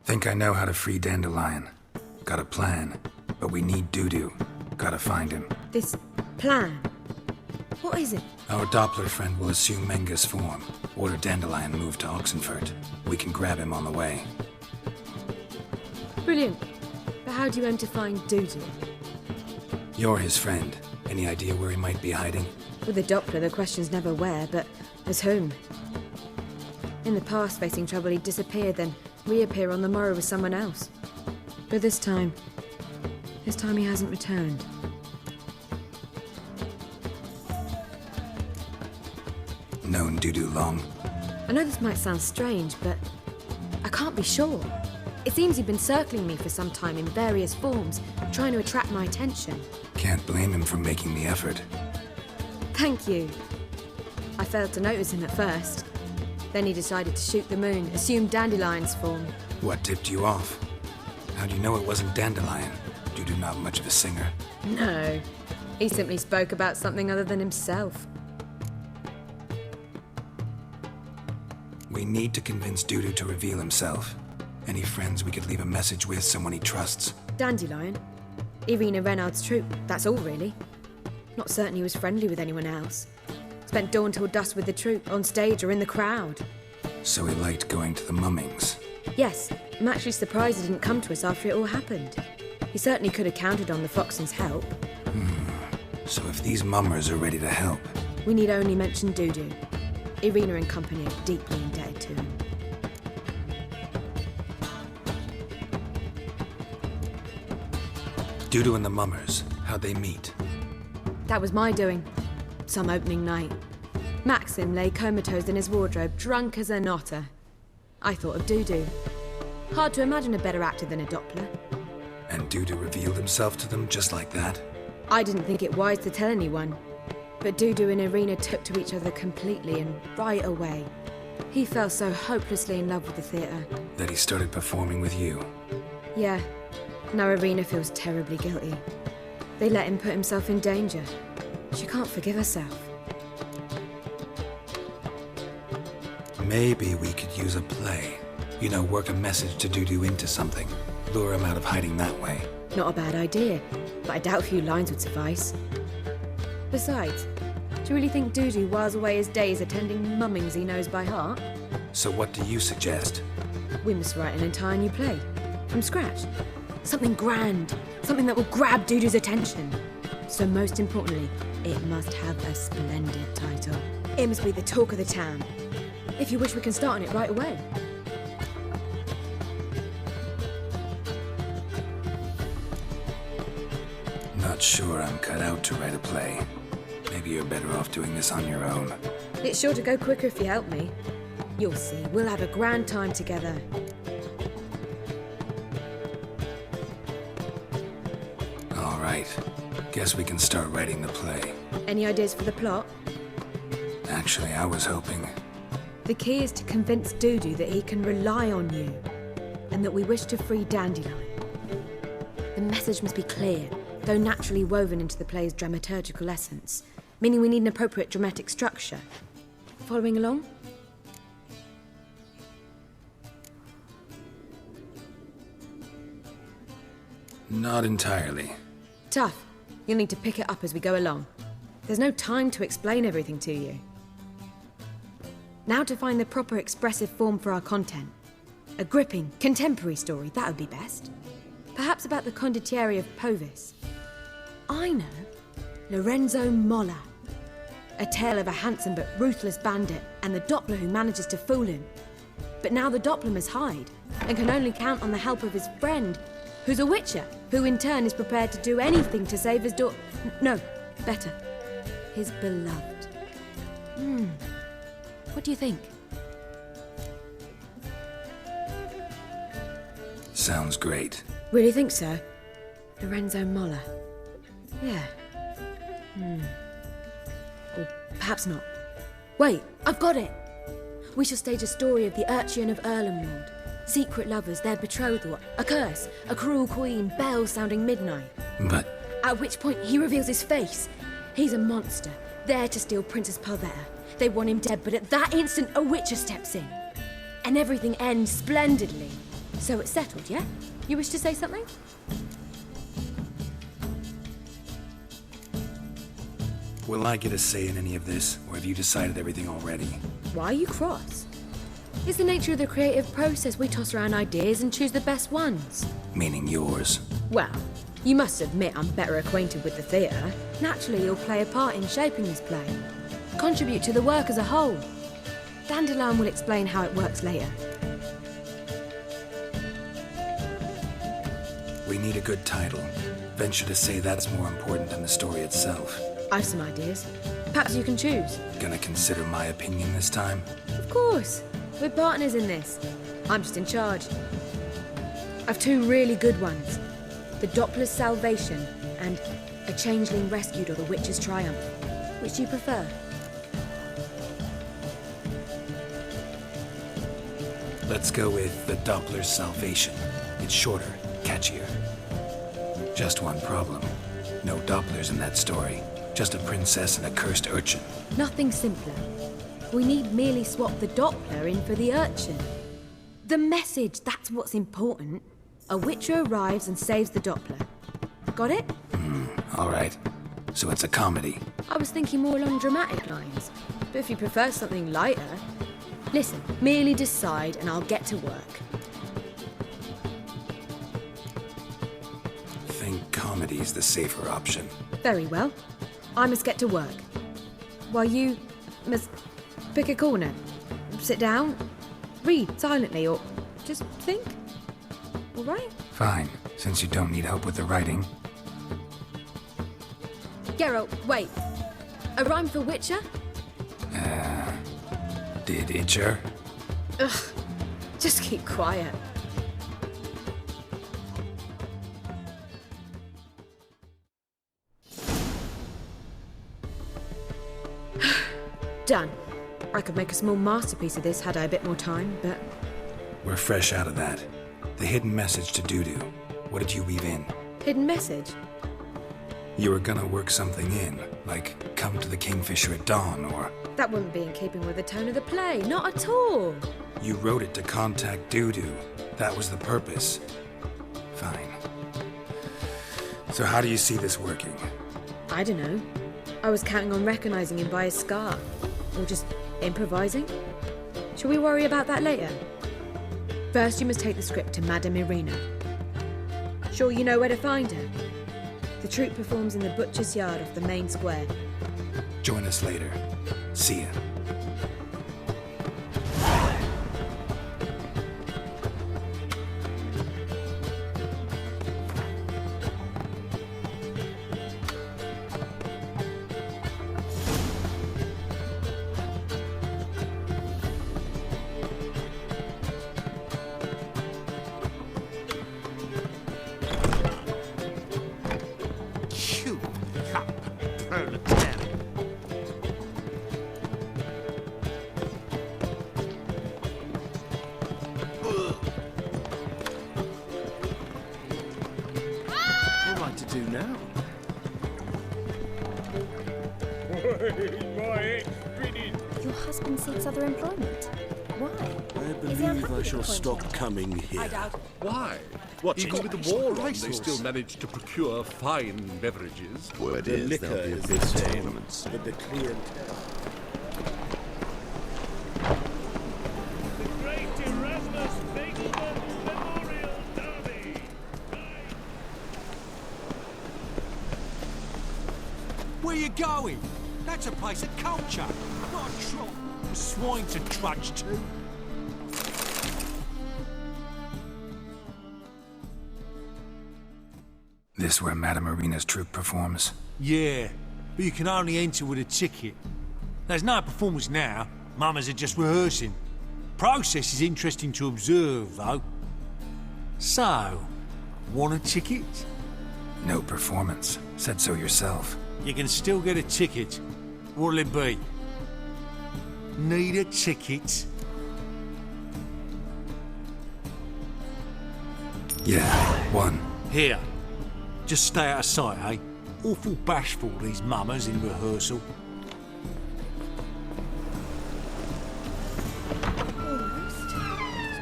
Think I know how to free Dandelion. Got a plan, but we need Dudu. Gotta find him. This plan? What is it? Our Doppler friend will assume Menga's form. Order Dandelion moved to Oxenfurt. We can grab him on the way. Brilliant. But how do you aim to find Dudu? You're his friend. Any idea where he might be hiding? With a Doppler, the question's never where, but as whom. In the past, facing trouble, he'd disappear, then reappear on the morrow with someone else. But this time he hasn't returned. Known Dudu long? I know this might sound strange, but I can't be sure. It seems he'd been circling me for some time in various forms, trying to attract my attention. Can't blame him for making the effort. Thank you. I failed to notice him at first. Then he decided to shoot the moon, assume Dandelion's form. What tipped you off? How do you know it wasn't Dandelion? Dudu not much of a singer. No. He simply spoke about something other than himself. We need to convince Dudu to reveal himself. Any friends we could leave a message with, someone he trusts? Dandelion? Irina Renarde's troupe, that's all really. Not certain he was friendly with anyone else. Spent dawn till dusk with the troupe, on stage or in the crowd. So he liked going to the mummings? Yes, I'm actually surprised he didn't come to us after it all happened. He certainly could have counted on the Foxen's help. So if these mummers are ready to help... We need only mention Dudu. Irina and company are deeply indebted to him. Dudu and the mummers, how'd they meet? That was my doing. Some opening night. Maxim lay comatose in his wardrobe, drunk as an otter. I thought of Dudu. Hard to imagine a better actor than a Doppler. And Dudu revealed himself to them just like that? I didn't think it wise to tell anyone. But Dudu and Irina took to each other completely and right away. He fell so hopelessly in love with the theatre. That he started performing with you? Yeah. Now Irina feels terribly guilty. They let him put himself in danger. She can't forgive herself. Maybe we could use a play. You know, work a message to Dudu into something. Lure him out of hiding that way. Not a bad idea, but I doubt a few lines would suffice. Besides, do you really think Dudu whiles away his days attending mummings he knows by heart? So what do you suggest? We must write an entire new play. From scratch. Something grand. Something that will grab Dudu's attention. So most importantly, it must have a splendid title. It must be the talk of the town. If you wish, we can start on it right away. Not sure I'm cut out to write a play. Maybe you're better off doing this on your own. It's sure to go quicker if you help me. You'll see, we'll have a grand time together. All right. Guess we can start writing the play. Any ideas for the plot? Actually, I was hoping... The key is to convince Dudu that he can rely on you, and that we wish to free Dandelion. The message must be clear, though naturally woven into the play's dramaturgical essence, meaning we need an appropriate dramatic structure. Following along? Not entirely. Tough. You'll need to pick it up as we go along. There's no time to explain everything to you. Now to find the proper expressive form for our content. A gripping, contemporary story, that would be best. Perhaps about the condottieri of Povis. I know. Lorenzo Molla. A tale of a handsome but ruthless bandit and the Doppler who manages to fool him. But now the Doppler must hide and can only count on the help of his friend, who's a witcher, who in turn is prepared to do anything to save his no, better, his beloved. What do you think? Sounds great. Really think so? Lorenzo Molla. Yeah. Or perhaps not. Wait, I've got it! We shall stage a story of the Urchin of Erlenwald. Secret lovers, their betrothal, a curse, a cruel queen, bells sounding midnight. But... At which point he reveals his face. He's a monster, there to steal Princess Parvetta. They want him dead, but at that instant a witcher steps in. And everything ends splendidly. So it's settled, yeah? You wish to say something? Will I get a say in any of this, or have you decided everything already? Why are you cross? It's the nature of the creative process. We toss around ideas and choose the best ones. Meaning yours. Well, you must admit I'm better acquainted with the theatre. Naturally, you'll play a part in shaping this play. Contribute to the work as a whole. Dandelion will explain how it works later. We need a good title. Venture to say that's more important than the story itself. I've some ideas. Perhaps you can choose. Gonna consider my opinion this time? Of course. We're partners in this. I'm just in charge. I've two really good ones. The Doppler's Salvation and A Changeling Rescued or the Witch's Triumph. Which do you prefer? Let's go with the Doppler's Salvation. It's shorter, catchier. Just one problem. No Dopplers in that story. Just a princess and a cursed urchin. Nothing simpler. We need merely swap the Doppler in for the urchin. The message, that's what's important. A witcher arrives and saves the Doppler. Got it? All right. So it's a comedy. I was thinking more along dramatic lines. But if you prefer something lighter... Listen, merely decide and I'll get to work. Think comedy's the safer option. Very well. I must get to work. While you must pick a corner, sit down, read silently, or just think. All right? Fine, since you don't need help with the writing. Geralt, wait. A rhyme for Witcher? Did itcher? Ugh. Just keep quiet. Done. I could make a small masterpiece of this had I a bit more time, but... We're fresh out of that. The hidden message to Dudu. What did you weave in? Hidden message? You were gonna work something in, like come to the Kingfisher at dawn, or... That wouldn't be in keeping with the tone of the play, not at all. You wrote it to contact Dudu. That was the purpose. Fine. So how do you see this working? I don't know. I was counting on recognizing him by his scar. Or just improvising. Shall we worry about that later? First, you must take the script to Madame Irina. Sure you know where to find her? The troupe performs in the butcher's yard off the main square. Join us later. See ya. Your husband seeks other employment. Why? I believe I shall stop coming here. I doubt it. Why? Watching Even with the war on, they still manage to procure fine beverages. Word The is liquor there'll be a is big the same, tournament. but the clientele. The Great Erasmus Fagelman Memorial Derby. Where you going? That's a place of culture, not a trough for swine to trudge to. This where Madame Irina's troupe performs? Yeah, but you can only enter with a ticket. There's no performance now. Mamas are just rehearsing. Process is interesting to observe, though. So, want a ticket? No performance. Said so yourself. You can still get a ticket. What'll it be? Need a ticket? Yeah, one. Here. Just stay out of sight, eh? Awful bashful, these mamas in rehearsal.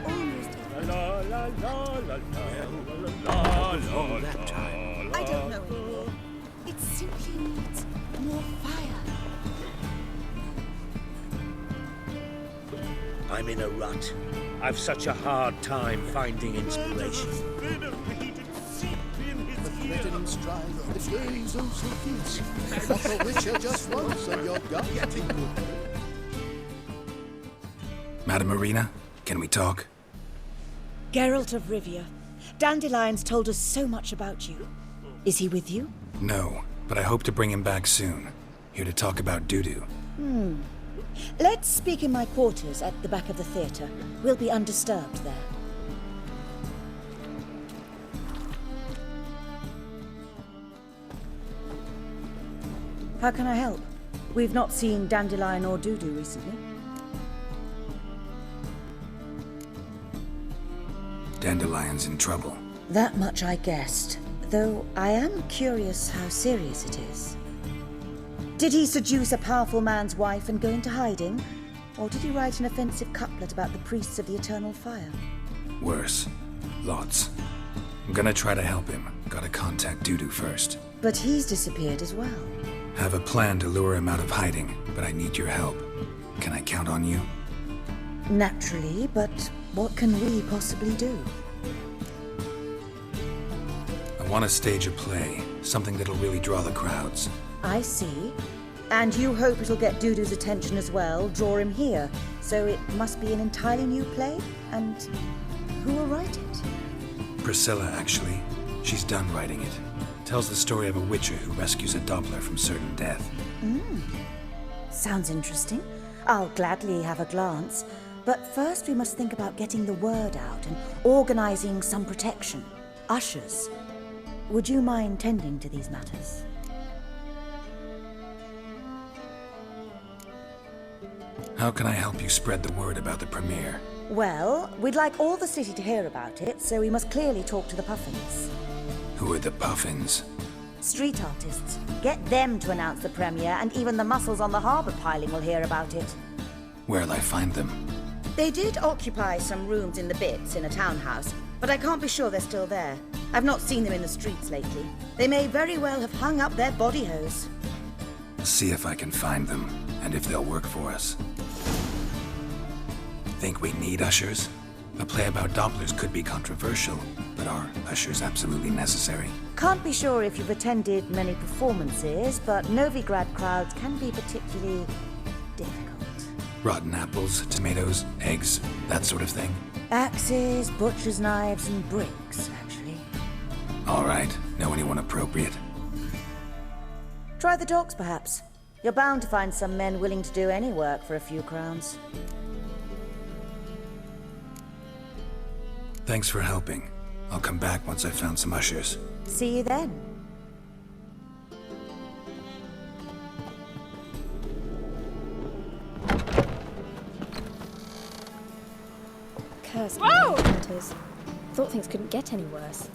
Almost. Wrong that time. I don't know anymore. It simply needs more fire. I'm in a rut. I've such a hard time finding inspiration. Threatening strife, the days of peace. Not a witcher just once, and you're getting good. Madam Irina, can we talk? Geralt of Rivia. Dandelion's told us so much about you. Is he with you? No, but I hope to bring him back soon. Here to talk about Dudu. Let's speak in my quarters at the back of the theatre. We'll be undisturbed there. How can I help? We've not seen Dandelion or Dudu recently. Dandelion's in trouble. That much I guessed, though I am curious how serious it is. Did he seduce a powerful man's wife and go into hiding? Or did he write an offensive couplet about the priests of the eternal fire? Worse. Lots. I'm gonna try to help him. Gotta contact Dudu first. But he's disappeared as well. Have a plan to lure him out of hiding, but I need your help. Can I count on you? Naturally, but what can we possibly do? I want to stage a play, something that'll really draw the crowds. I see. And you hope it'll get Dudu's attention as well, draw him here. So it must be an entirely new play? And who will write it? Priscilla, actually. She's done writing it. Tells the story of a witcher who rescues a Doppler from certain death. Sounds interesting. I'll gladly have a glance. But first we must think about getting the word out and organizing some protection. Ushers. Would you mind tending to these matters? How can I help you spread the word about the premiere? Well, we'd like all the city to hear about it, so we must clearly talk to the Puffins. Who are the Puffins? Street artists. Get them to announce the premiere, and even the muscles on the harbour piling will hear about it. Where'll I find them? They did occupy some rooms in the Bits in a townhouse, but I can't be sure they're still there. I've not seen them in the streets lately. They may very well have hung up their body hose. See if I can find them, and if they'll work for us. Think we need ushers? A play about Dopplers could be controversial, but are ushers absolutely necessary? Can't be sure if you've attended many performances, but Novigrad crowds can be particularly difficult. Rotten apples, tomatoes, eggs, that sort of thing? Axes, butcher's knives, and bricks, actually. All right, know anyone appropriate? Try the docks, perhaps. You're bound to find some men willing to do any work for a few crowns. Thanks for helping. I'll come back once I've found some ushers. See you then. Curse imitators. Thought things couldn't get any worse.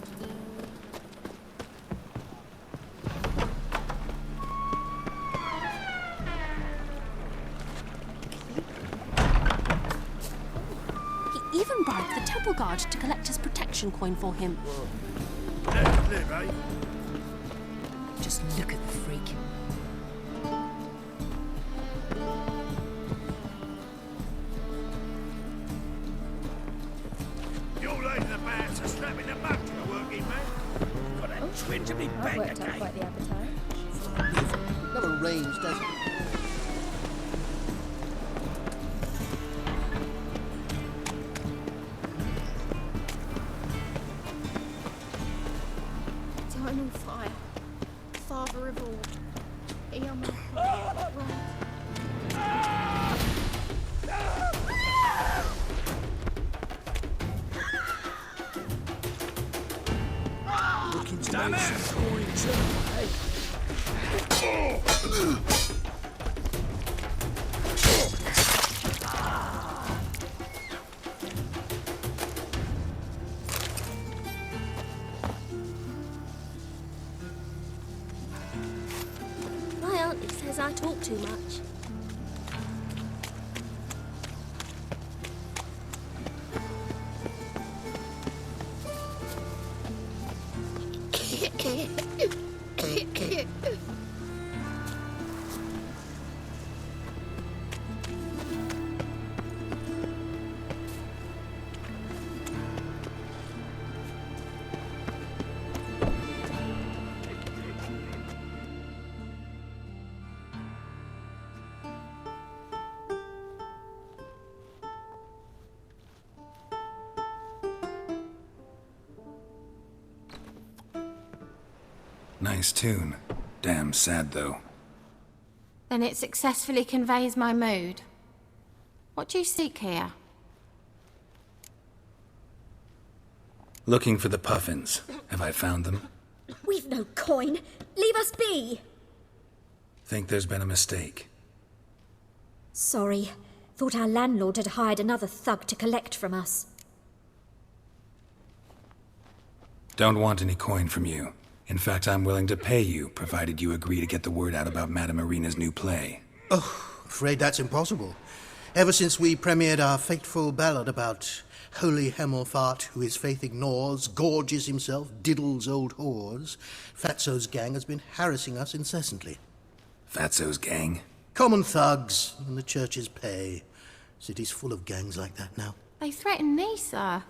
He even bribed the temple guard to collect his protection coin for him. Just look at the freak. You're laying the bats are slapping the butt to the working man. Got that twin to be That bang worked out again. quite the appetite. Never rains, does it? Time on fire. Father of all. Right. Looking to make some scoring too, eh? My auntie says I talk too much. Nice tune. Damn sad, though. Then it successfully conveys my mood. What do you seek here? Looking for the Puffins. Have I found them? We've no coin. Leave us be. Think there's been a mistake. Sorry. Thought our landlord had hired another thug to collect from us. Don't want any coin from you. In fact, I'm willing to pay you, provided you agree to get the word out about Madame Irina's new play. Oh, afraid that's impossible. Ever since we premiered our fateful ballad about holy Hemmelfart, who his faith ignores, gorges himself, diddles old whores, Fatso's gang has been harassing us incessantly. Fatso's gang? Common thugs in the church's pay. City's full of gangs like that now. They threatened Nisa.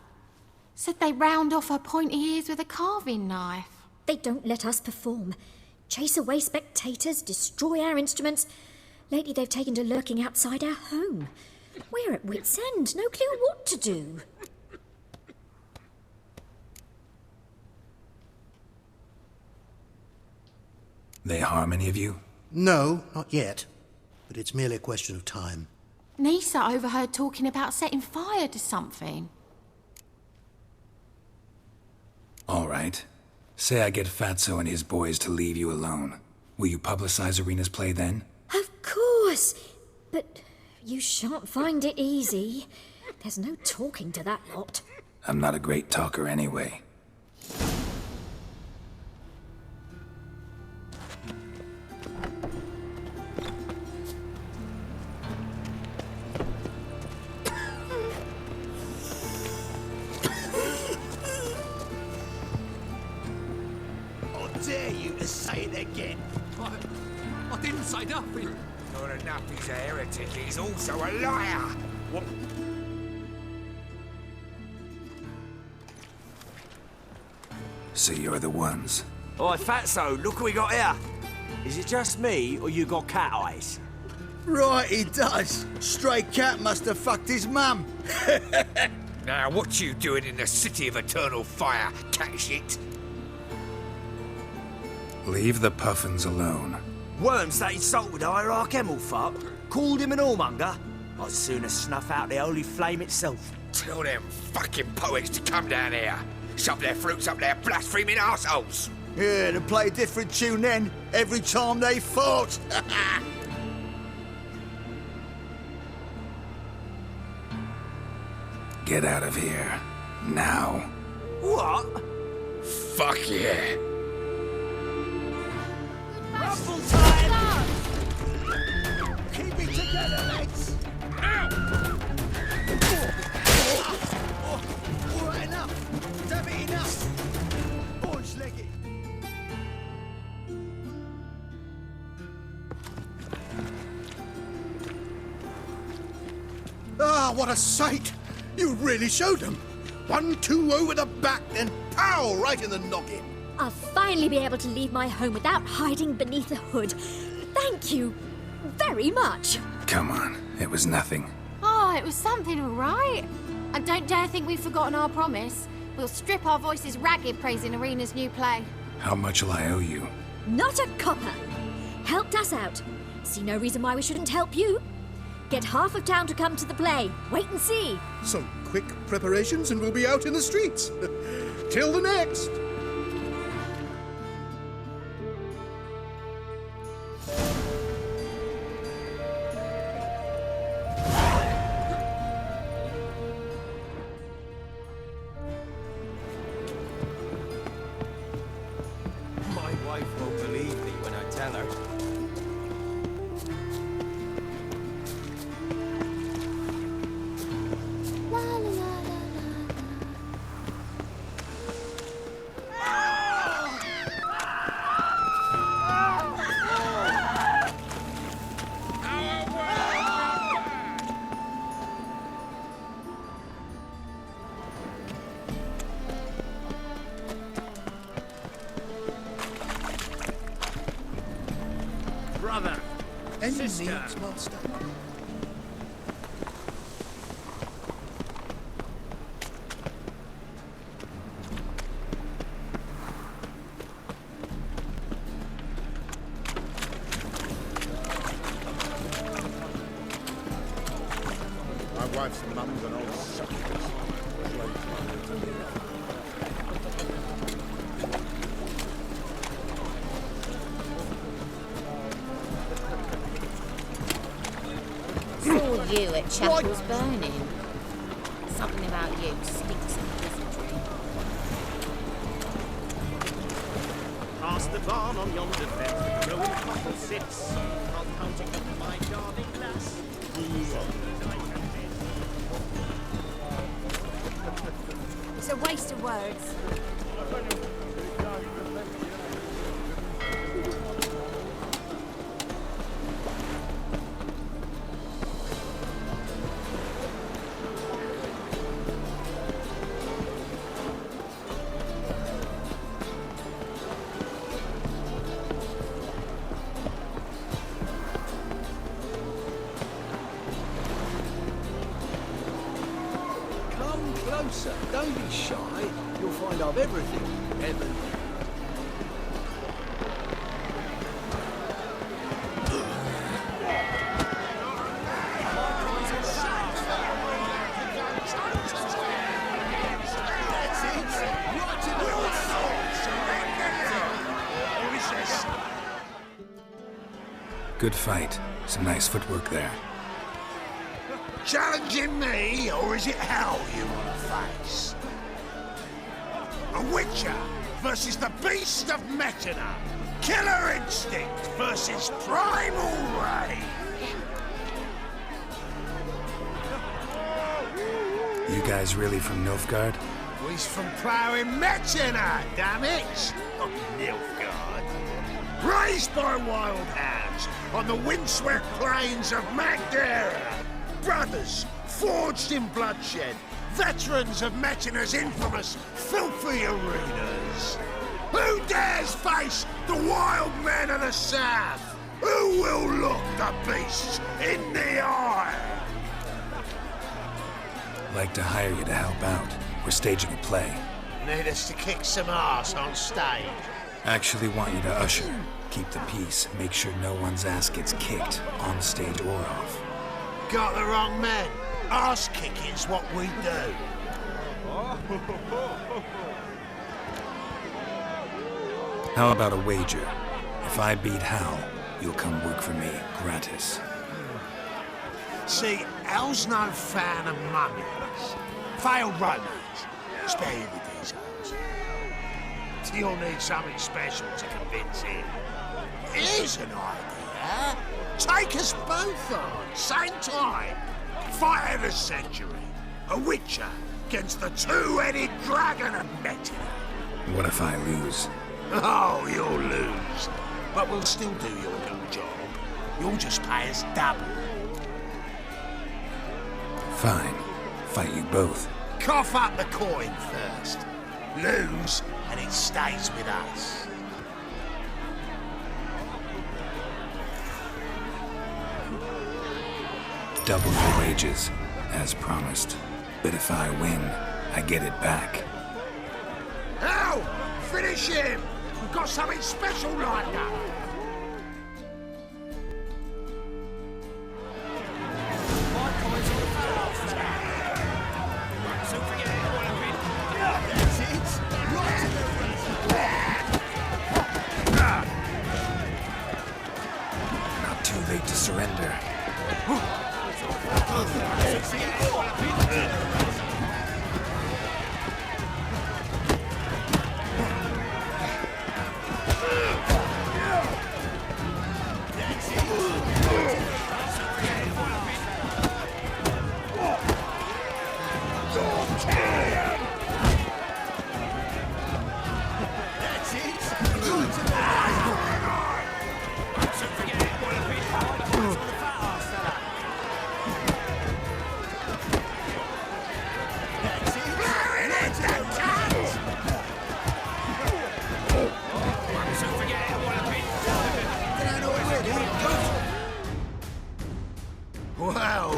Said they round off her pointy ears with a carving knife. They don't let us perform. Chase away spectators, destroy our instruments. Lately they've taken to lurking outside our home. We're at wit's end, no clue what to do. They harm any of you? No, not yet. But it's merely a question of time. Nisa overheard talking about setting fire to something. All right. Say I get Fatso and his boys to leave you alone. Will you publicize Irina's play then? Of course. But you shan't find it easy. There's no talking to that lot. I'm not a great talker anyway. Dare you to say it again? I didn't say nothing. Not enough he's a heretic, he's also a liar. What? So you're the ones. Oi, Fatso, look what we got here. Is it just me, or you got cat eyes? Right, he does. Stray cat must have fucked his mum. Now, what you doing in the city of eternal fire, cat shit? Leave the Puffins alone. Worms that insulted Hierarch Hemmelfart, called him an whoremonger. I'd sooner snuff out the holy flame itself. Tell them fucking poets to come down here. Shove their fruits up their blaspheming arseholes. Yeah, to play a different tune then, every time they fought. Get out of here. Now. What? Fuck yeah. Ruffle time! Keep it together, lads. All right, enough. Damn it, enough. Boys, leg it. Ah, what a sight! You really showed them. 1-2 over the back, then pow, right in the noggin. I'll finally be able to leave my home without hiding beneath a hood. Thank you very much. Come on, it was nothing. Oh, it was something, all right. And don't dare think we've forgotten our promise. We'll strip our voices ragged praising Irina's new play. How much will I owe you? Not a copper. Helped us out. See no reason why we shouldn't help you. Get half of town to come to the play. Wait and see. Some quick preparations and we'll be out in the streets. Till the next. My wife won't believe me when I tell her. Brother, Any sister. needs master. My wife's mum's an old succubus. Saw you at Chapel's burning. Something about you stinks of wizardry. Past the barn on yonder fence, the growing couple sits. I'll count it on my darling lass. It's a waste of words. Closer, don't be shy. You'll find I've everything. Heaven. Good fight. Some nice footwork there. Challenging me, or is it hell you want to face? A witcher versus the beast of Metinna. Killer instinct versus primal rage. You guys really from Nilfgaard? He's from ploughing Metinna, damn it! Not Nilfgaard. Raised by wild hounds on the windswept plains of Magdera. Brothers, forged in bloodshed, veterans of Metinna's infamous filthy arenas. Who dares face the wild men of the south? Who will look the beasts in the eye? Like to hire you to help out. We're staging a play. Need us to kick some ass on stage? Actually want you to usher. Keep the peace. Make sure no one's ass gets kicked, on stage or off. Got the wrong man. Ass kicking's what we do. How about a wager? If I beat Hal, you'll come work for me, gratis. See, Hal's no fan of mummies. Failed romance. Spare you the details. You'll need something special to convince him. Here's an idea. Take us both on, same time. Fight of the century. A witcher against the two-headed dragon of Metinna. What if I lose? Oh, you'll lose. But we'll still do your little job. You'll just pay us double. Fine. Fight you both. Cough up the coin first. Lose, and it stays with us. Double the wages, as promised. But if I win, I get it back. Hal! Finish him! We've got something special lined up. Not too late to surrender.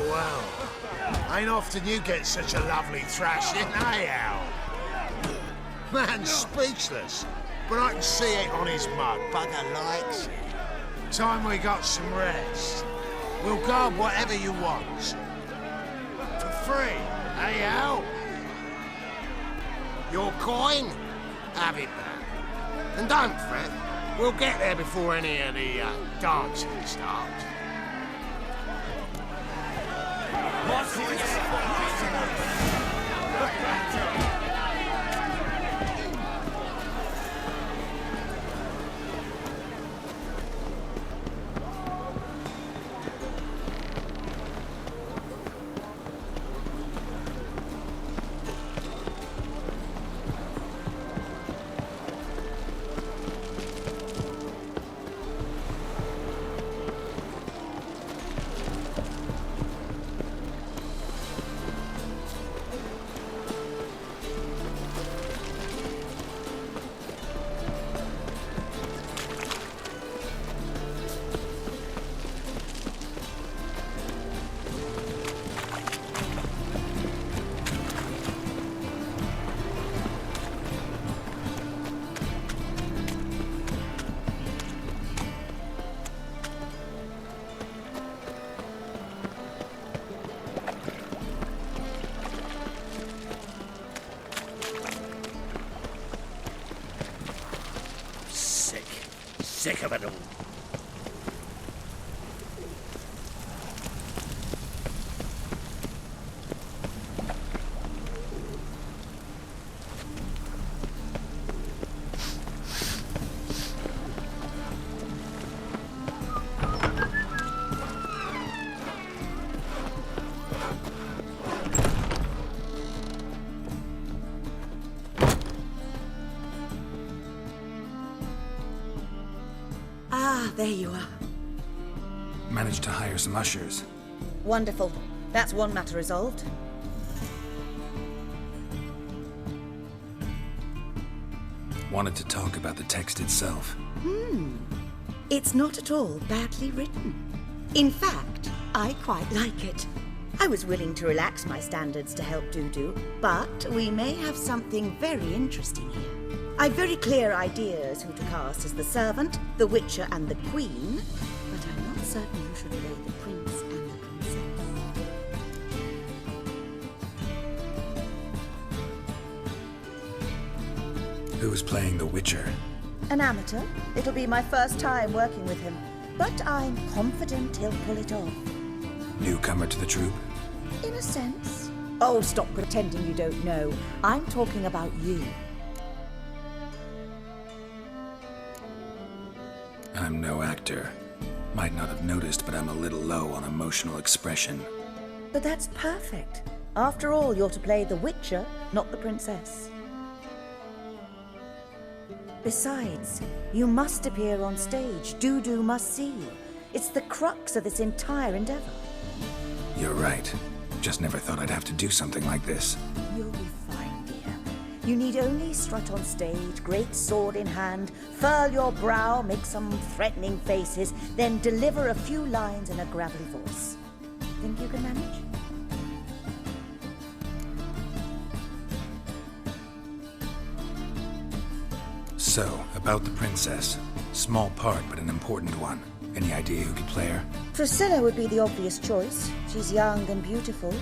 Well. Ain't often you get such a lovely thrashing, eh, Al? Man's speechless, but I can see it on his mug. Bugger likes it. Time we got some rest. We'll guard whatever you want. free, eh, Al? Your coin? Have it back. And don't fret, we'll get there before any of the dancing starts. Sick of it all. Ah, there you are. Managed to hire some ushers. Wonderful. That's one matter resolved. Wanted to talk about the text itself. It's not at all badly written. In fact, I quite like it. I was willing to relax my standards to help Dudu, but we may have something very interesting here. I've very clear ideas who to cast as the servant, the witcher, and the queen, but I'm not certain who should play the prince and the princess. Who's playing the witcher? An amateur. It'll be my first time working with him, but I'm confident he'll pull it off. Newcomer to the troupe? In a sense. Oh, stop pretending you don't know. I'm talking about you. I'm no actor. Might not have noticed, but I'm a little low on emotional expression. But that's perfect. After all, you're to play the witcher, not the princess. Besides, you must appear on stage. Dudu must see you. It's the crux of this entire endeavor. You're right. Just never thought I'd have to do something like this. You'll be fine, dear. You need only strut on stage, great sword in hand, furl your brow, make some threatening faces, then deliver a few lines in a gravelly voice. Think you can manage? So, about the princess. Small part, but an important one. Any idea who could play her? Priscilla would be the obvious choice. She's young and beautiful.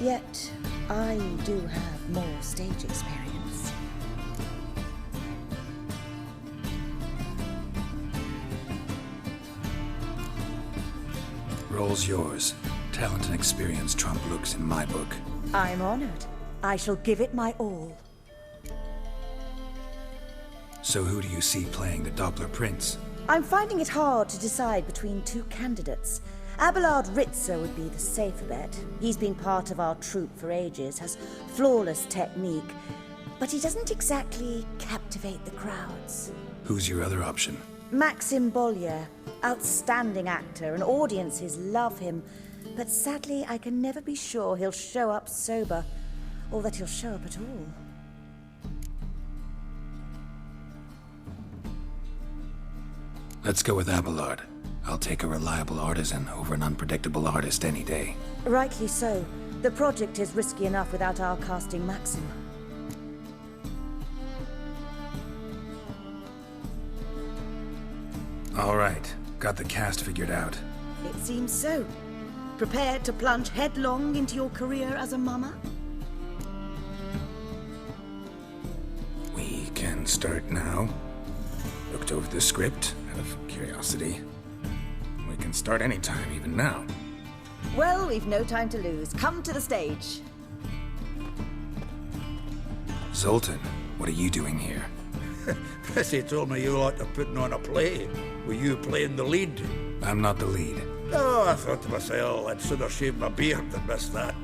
Yet, I do have more stage experience. Role's yours. Talent and experience trump looks in my book. I'm honored. I shall give it my all. So who do you see playing the Doppler prince? I'm finding it hard to decide between two candidates. Abelard Ritzer would be the safer bet. He's been part of our troupe for ages, has flawless technique, but he doesn't exactly captivate the crowds. Who's your other option? Maxim Bollier, outstanding actor, and audiences love him, but sadly I can never be sure he'll show up sober, or that he'll show up at all. Let's go with Abelard. I'll take a reliable artisan over an unpredictable artist any day. Rightly so. The project is risky enough without our casting Maxim. All right. Got the cast figured out. It seems so. Prepared to plunge headlong into your career as a mama? We can start now. Looked over the script out of curiosity. We can start anytime, even now. Well, we've no time to lose. Come to the stage. Zoltan, what are you doing here? Prissy told me you like to putting on a play. Were you playing the lead? I'm not the lead. Oh, I thought to myself, I'd sooner shave my beard than miss that.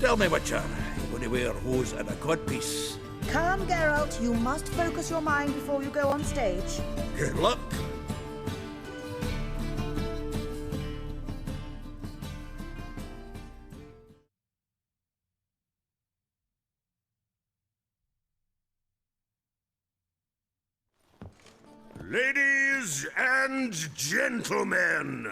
Tell me, Witcher, you going to wear hose and a codpiece? Calm, Geralt. You must focus your mind before you go on stage. Good luck. Ladies and gentlemen,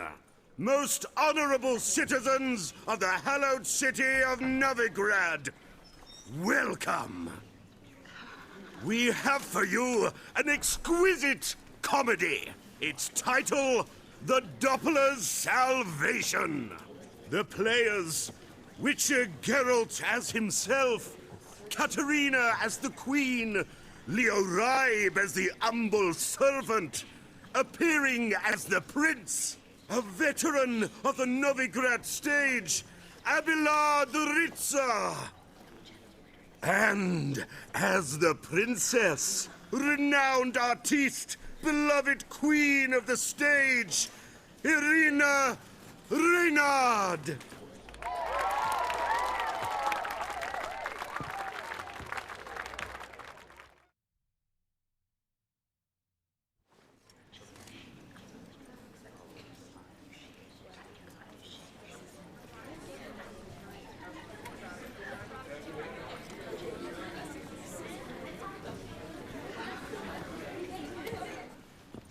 most honorable citizens of the hallowed city of Novigrad, welcome. We have for you an exquisite comedy. Its title, The Doppler's Salvation. The players, Witcher Geralt as himself, Katerina as the Queen, Leo Ribe as the humble servant, appearing as the Prince, a veteran of the Novigrad stage, Abelard Ritza. And as the Princess, renowned artiste, beloved Queen of the stage, Irina Renarde.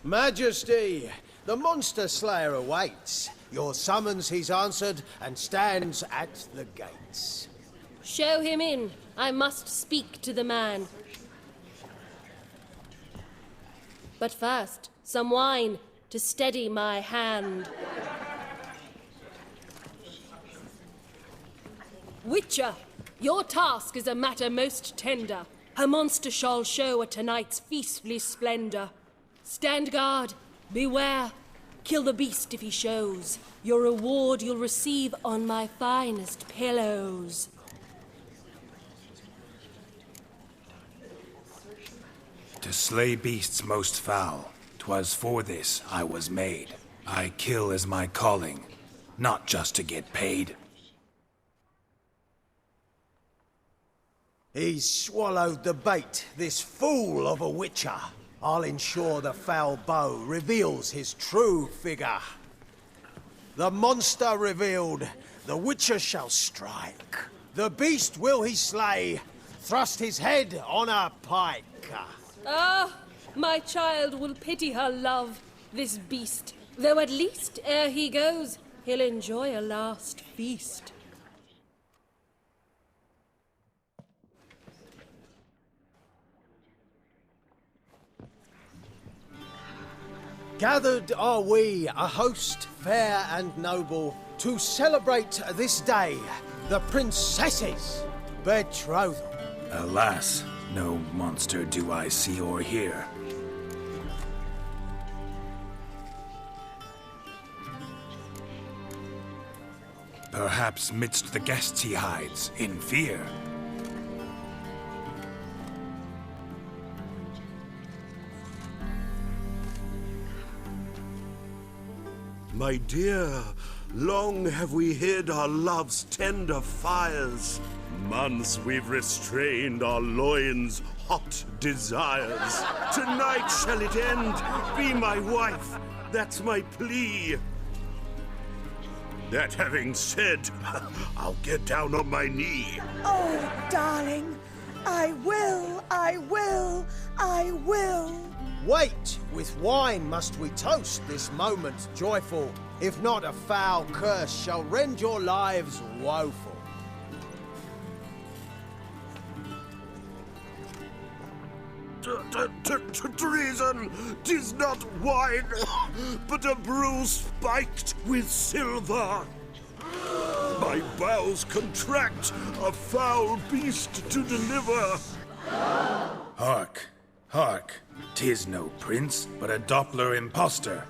Majesty, the monster slayer awaits. Your summons he's answered and stands at the gates. Show him in. I must speak to the man. But first, some wine to steady my hand. Witcher, your task is a matter most tender. Her monster shall show at tonight's feastly splendor. Stand guard, beware, kill the beast if he shows. Your reward you'll receive on my finest pillows. To slay beasts most foul, 'twas for this I was made. I kill as my calling, not just to get paid. He's swallowed the bait, this fool of a witcher. I'll ensure the foul bow reveals his true figure. The monster revealed, the witcher shall strike. The beast will he slay, thrust his head on a pike. Ah, my child will pity her love, this beast. Though at least, ere he goes, he'll enjoy a last feast. Gathered are we, a host fair and noble, to celebrate this day, the princess's betrothal. Alas, no monster do I see or hear. Perhaps midst the guests he hides, in fear. My dear, long have we hid our love's tender fires. Months we've restrained our loins' hot desires. Tonight shall it end. Be my wife, that's my plea. That having said, I'll get down on my knee. Oh, darling, I will, I will, I will. Wait, with wine must we toast this moment joyful. If not, a foul curse shall rend your lives woeful. Treason! 'Tis not wine, but a brew spiked with silver. My bowels contract, a foul beast to deliver. Hark, hark. 'Tis no prince, but a Doppler impostor.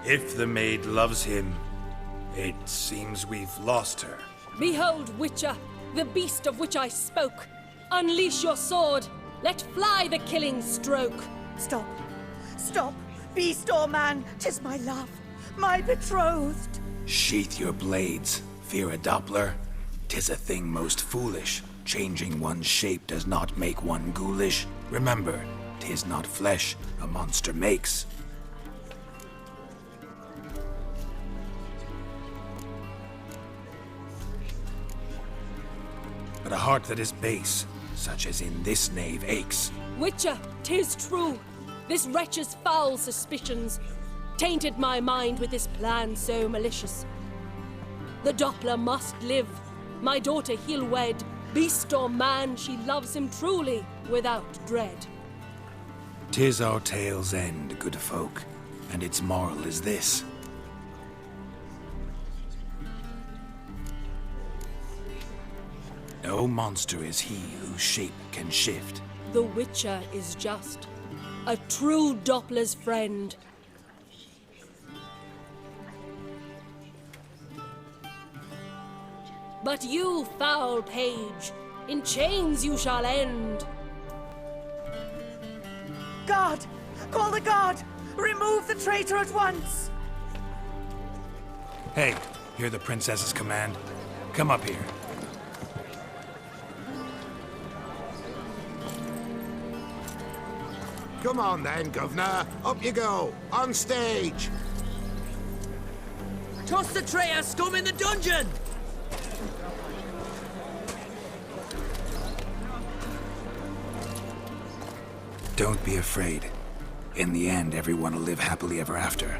If the maid loves him, it seems we've lost her. Behold, Witcher, the beast of which I spoke. Unleash your sword. Let fly the killing stroke. Stop. Stop. Beast or man, 'tis my love, my betrothed. Sheath your blades. Fear a Doppler? 'Tis a thing most foolish. Changing one's shape does not make one ghoulish. Remember, 'tis not flesh a monster makes. But a heart that is base, such as in this knave aches. Witcher, 'tis true. This wretch's foul suspicions tainted my mind with this plan so malicious. The Doppler must live. My daughter he'll wed. Beast or man, she loves him truly, without dread. 'Tis our tale's end, good folk, and its moral is this. No monster is he whose shape can shift. The Witcher is just a true Doppler's friend. But you, foul page, in chains you shall end. Guard! Call the guard! Remove the traitor at once! Hey, hear the princess's command? Come up here. Come on then, governor. Up you go. On stage. Toss the traitor scum in the dungeon! Don't be afraid. In the end, everyone will live happily ever after.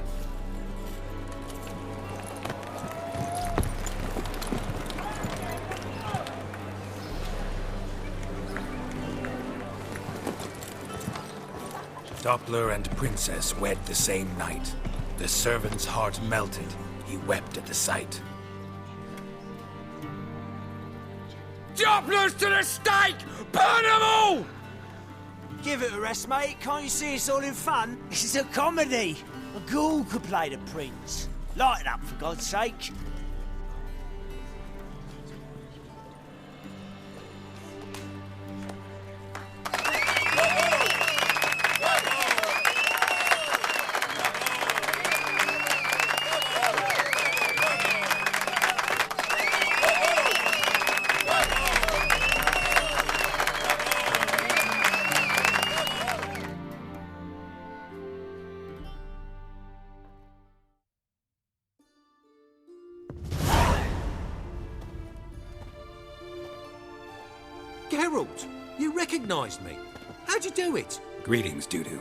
Doppler and princess wed the same night. The servant's heart melted. He wept at the sight. Dopplers to the stake! Burn them all! Give it a rest, mate. Can't you see it's all in fun? This is a comedy. A ghoul could play the prince. Light it up, for God's sake. Geralt, you recognized me. How'd you do it? Greetings, Dudu.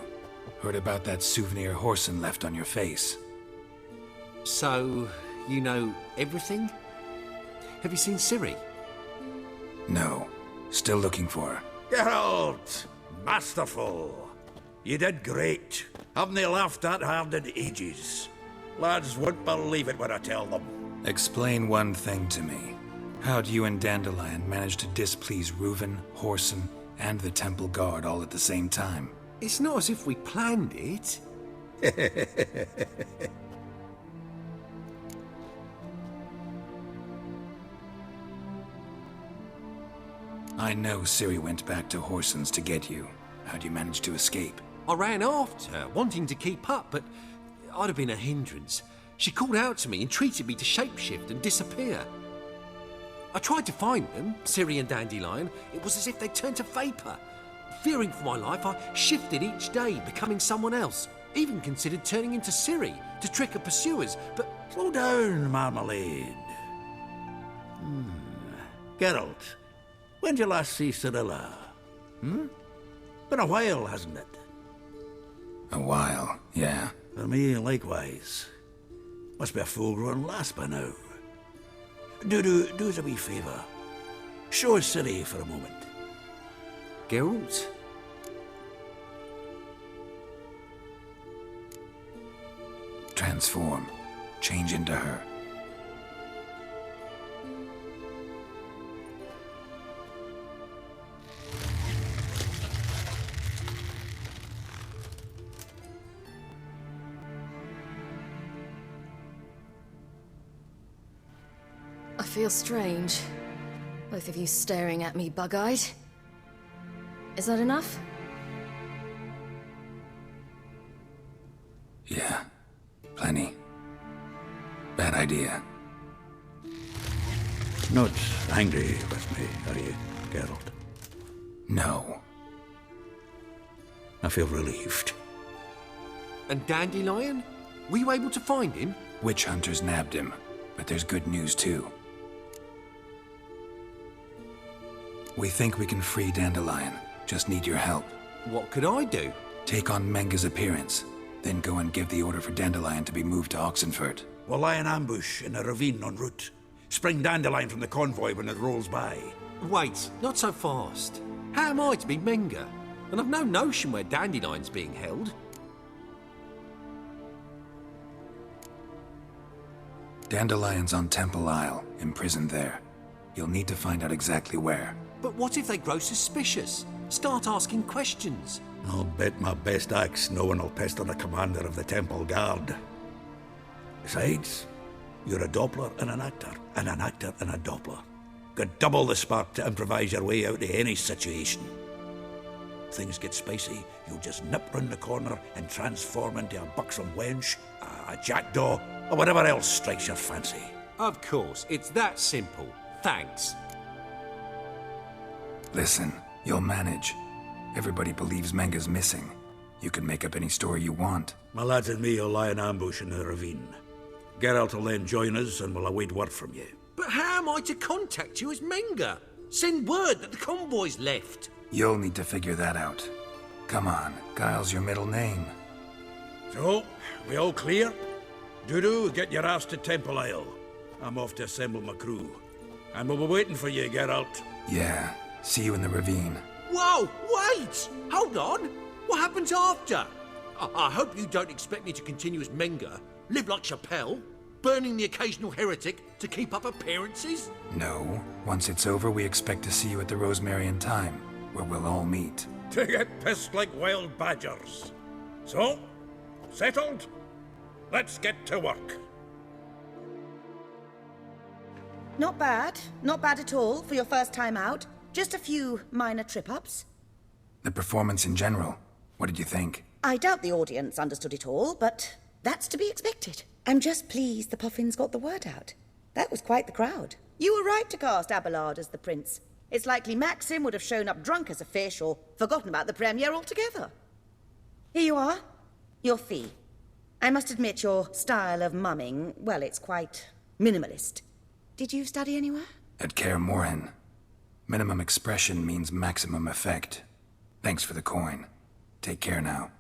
Heard about that souvenir Horson left on your face. So, you know everything? Have you seen Ciri? No. Still looking for her. Geralt! Masterful! You did great. Haven't they laughed that hard in ages? Lads won't believe it when I tell them. Explain one thing to me. How'd you and Dandelion manage to displease Reuven, Horson, and the Temple Guard all at the same time? It's not as if we planned it. I know Ciri went back to Horson's to get you. How'd you manage to escape? I ran after her, wanting to keep up, but I'd have been a hindrance. She called out to me, entreated me to shapeshift and disappear. I tried to find them, Ciri and Dandelion. It was as if they turned to vapour. Fearing for my life, I shifted each day, becoming someone else. Even considered turning into Ciri to trick her pursuers, but... Slow down, Marmalade. Geralt, when did you last see Cirilla? Been a while, hasn't it? A while, yeah. For me, likewise. Must be a full-grown lass by now. Do us a wee favour. Show us Ciri for a moment. Geralt? Transform. Change into her. I feel strange. Both of you staring at me bug-eyed. Is that enough? Yeah. Plenty. Bad idea. Not angry with me, are you, Geralt? No. I feel relieved. And Dandelion? Were you able to find him? Witch hunters nabbed him, but there's good news too. We think we can free Dandelion. Just need your help. What could I do? Take on Menga's appearance, then go and give the order for Dandelion to be moved to Oxenfurt. We'll lie in ambush in a ravine en route. Spring Dandelion from the convoy when it rolls by. Wait, not so fast. How am I to be Menga? And I've no notion where Dandelion's being held. Dandelion's on Temple Isle, imprisoned there. You'll need to find out exactly where. But what if they grow suspicious? Start asking questions? I'll bet my best axe no one will pester the commander of the Temple Guard. Besides, you're a Doppler and an actor and a Doppler. Got double the spark to improvise your way out of any situation. Things get spicy, you'll just nip round the corner and transform into a buxom wench, a jackdaw, or whatever else strikes your fancy. Of course, it's that simple. Thanks. Listen, you'll manage. Everybody believes Menga's missing. You can make up any story you want. My lads and me will lie in ambush in the ravine. Geralt will then join us and we'll await word from you. But how am I to contact you as Menga? Send word that the convoy's left. You'll need to figure that out. Come on, Guile's your middle name. So, we all clear? Dudu, get your ass to Temple Isle. I'm off to assemble my crew. And we'll be waiting for you, Geralt. Yeah, see you in the ravine. Whoa, wait! Hold on! What happens after? I hope you don't expect me to continue as Menga, live like Chappelle, burning the occasional heretic to keep up appearances? No. Once it's over, we expect to see you at the Rosemary and Thyme, where we'll all meet. To get pissed like wild badgers. So, settled? Let's get to work. Not bad. Not bad at all for your first time out. Just a few minor trip-ups. The performance in general, what did you think? I doubt the audience understood it all, but that's to be expected. I'm just pleased the Puffins got the word out. That was quite the crowd. You were right to cast Abelard as the prince. It's likely Maxim would have shown up drunk as a fish or forgotten about the premiere altogether. Here you are. Your fee. I must admit your style of mumming, well, it's quite minimalist. Did you study anywhere? At Kaer Morhen. Minimum expression means maximum effect. Thanks for the coin. Take care now.